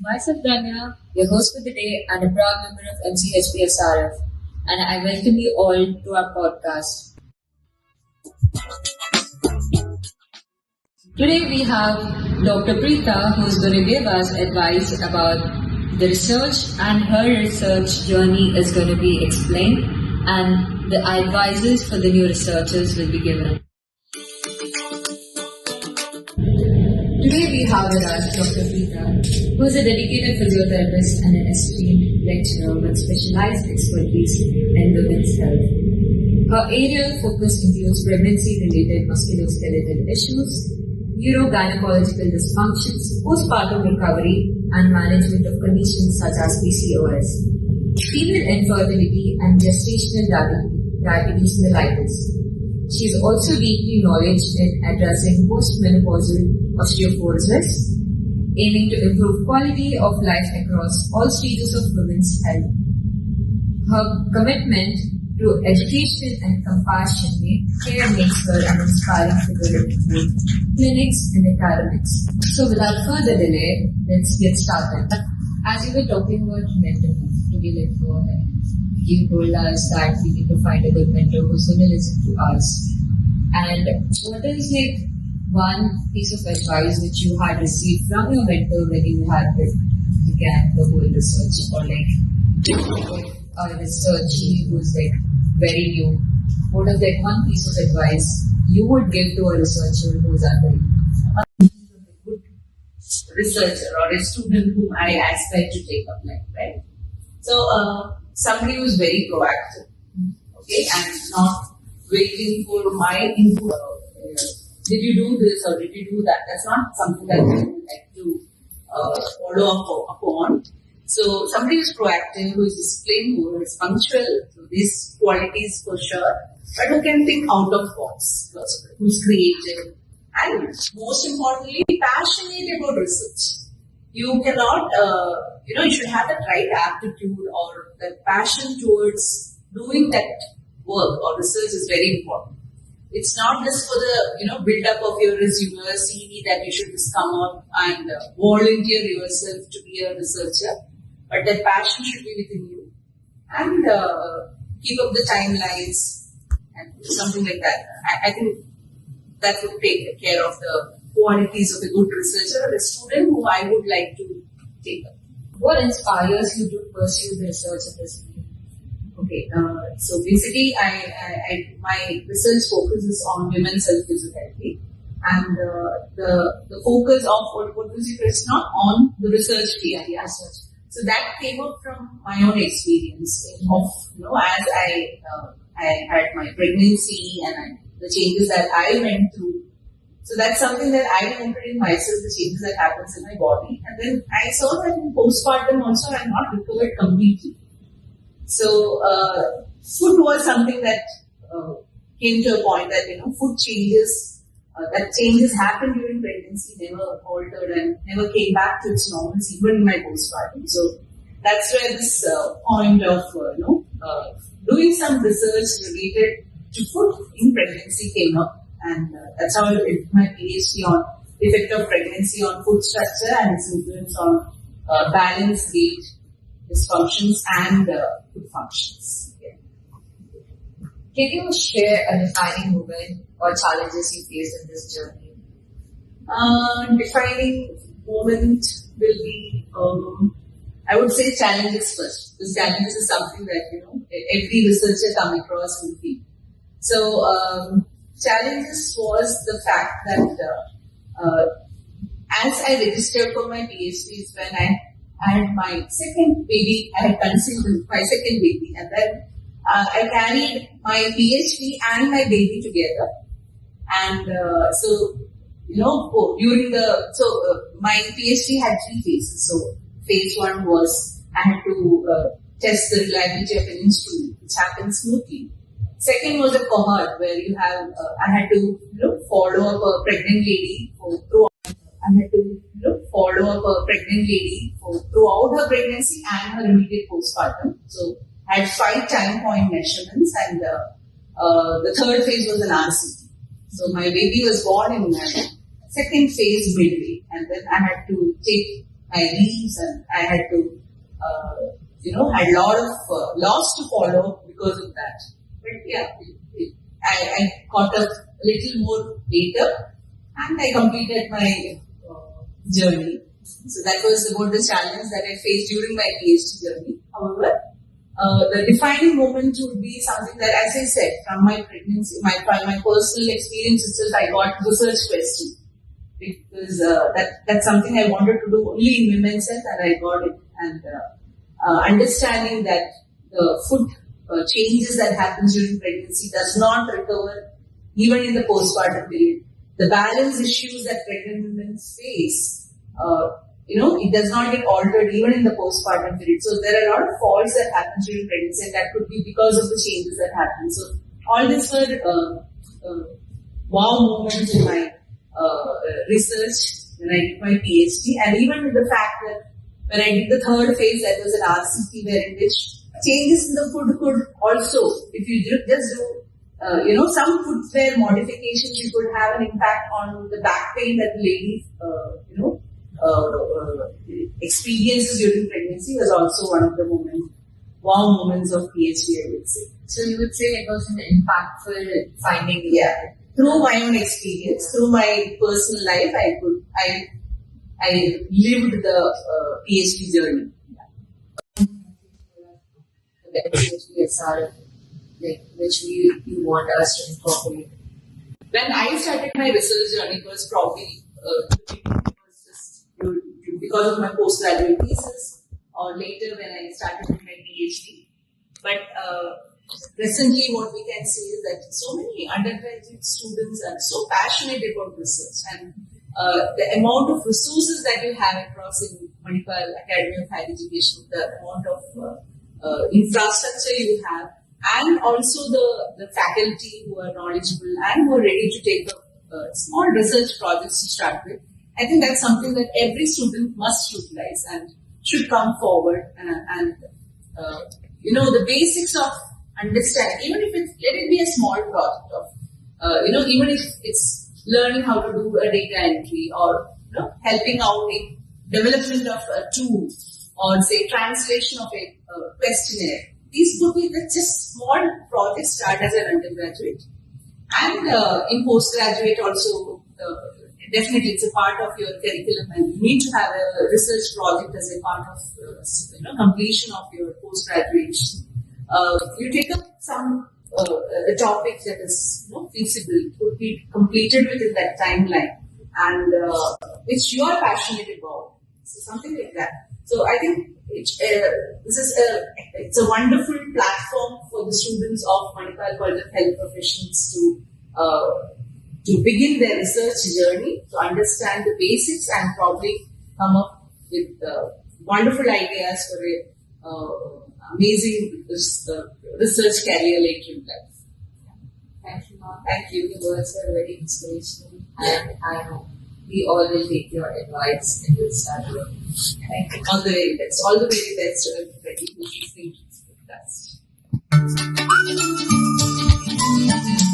Myself, Danya, your host for the day and a proud member of MCHP SRF, and I welcome you all to our podcast. Today we have Dr. Preetha, who is going to give us advice about the research, and her research journey is going to be explained, and the advices for the new researchers will be given. Today we have with us Dr. Preetha, who is a dedicated physiotherapist and an esteemed lecturer with specialized expertise in women's health. Her area of focus includes pregnancy-related musculoskeletal issues, urogynecological dysfunctions, postpartum recovery, and management of conditions such as PCOS, female infertility, and gestational diabetes mellitus. She is also deeply knowledgeable in addressing postmenopausal osteoporosis, aiming to improve quality of life across all stages of women's health. Her commitment to education and compassion makes her an inspiring figure in both clinics and academics. So without further delay, let's get started. As you were talking about mental health, to be let go ahead. You told us that we need to find a good mentor who's going to listen to us. And what is one piece of advice which you had received from your mentor when you had began the whole research, or a researchee who's very new? What is one piece of advice you would give to a researcher who's under you? A good researcher or a student whom I aspire to take up right? So somebody who's very proactive, okay, and not waiting for my input. Did you do this or did you do that? That's not something that I would like to follow up upon. So somebody who's proactive, who is disciplined, who is punctual, so these qualities for sure, but who can think out of box, who's creative, and most importantly, passionate about research. You cannot, you should have that right aptitude or the passion towards doing that work or research is very important. It's not just for the, build up of your resume or CV that you should just come up and volunteer yourself to be a researcher, but that passion should be within you and keep up the timelines and something like that. I think that would take care of the qualities of a good researcher or a student who I would like to take up. What inspires you to pursue the research in this field? Okay, so basically, my research focuses on women's health physiotherapy, and the focus of what was it not on the research area as such. So that came up from my own experience of as I had my pregnancy and the changes that I went through. So that's something that I noted in myself, the changes that happens in my body, and then I saw that in postpartum also I had not recovered completely. So food was something that came to a point that food changes, that changes happened during pregnancy, never altered and never came back to its normalcy even in my postpartum. So that's where this point of doing some research related to food in pregnancy came up, and that's how I did my PhD on the effect of pregnancy on food structure and its influence on balance, weight, dysfunctions and food functions. Yeah. Can you share a defining moment or challenges you faced in this journey? Defining moment will be, I would say challenges first. Because challenges is something that every researcher come across will be. So challenges was the fact that as I registered for my PhD is when I had my second baby. I had conceived my second baby, and then I carried my PhD and my baby together. And during my PhD had 3 phases. So phase 1 was I had to test the reliability of an instrument, which happened smoothly. Second was a cohort where you have I had to follow up a pregnant lady throughout her pregnancy and her immediate postpartum. So I had 5 time point measurements, and the third phase was an RCT. So my baby was born in second phase midway, and then I had to take my leaves, and I had to, had a lot of laws to follow because of that. But yeah, I caught up a little more later, and I completed my journey. So that was about the challenge that I faced during my PhD journey. However, the defining moment would be something that, as I said, from my pregnancy, my personal experience itself, I got research question. Because that's something I wanted to do only in women's health, and I got it. And understanding that the food changes that happens during pregnancy does not recover even in the postpartum period. The balance issues that pregnant women face, it does not get altered even in the postpartum period. So there are a lot of faults that happen during pregnancy, and that could be because of the changes that happen. So all these were wow moments in my research when I did my PhD, and even with the fact that when I did the third phase, that was an RCT, wherein which changes in the food could also, if you just do, some footwear modifications, you could have an impact on the back pain that the lady, experiences during pregnancy, was also one of the wow moments of PhD, I would say. So you would say it was an impactful finding? Yeah. Through my own experience, through my personal life, I lived the PhD journey. The MCHP SRF, which you want us to incorporate. When I started my research journey, it was probably because of my postgraduate thesis, or later when I started with my PhD. But presently, what we can see is that so many undergraduate students are so passionate about research, and the amount of resources that you have across in Manipal Academy of Higher Education, the amount of infrastructure you have, and also the faculty who are knowledgeable and who are ready to take up small research projects to start with. I think that's something that every student must utilize and should come forward and the basics of understanding, even if let it be a small project of, even if it's learning how to do a data entry, or helping out in development of a tool, or say translation of a questionnaire. These could be just small projects start as an undergraduate, and in postgraduate also. Definitely, it's a part of your curriculum, and you need to have a research project as a part of completion of your postgraduation. You take up some a topic that is feasible, could be completed within that timeline, and which you are passionate about. So something like that. So I think it's a wonderful platform for the students of Manipal College of Health Professions to begin their research journey, to understand the basics, and probably come up with wonderful ideas for a amazing research career later in life. Thank you, Mom. Thank you. The words were very inspirational, and I hope we all will take your advice and will start working. Thank you. All the very best. All the very best to everybody who's listening to this podcast.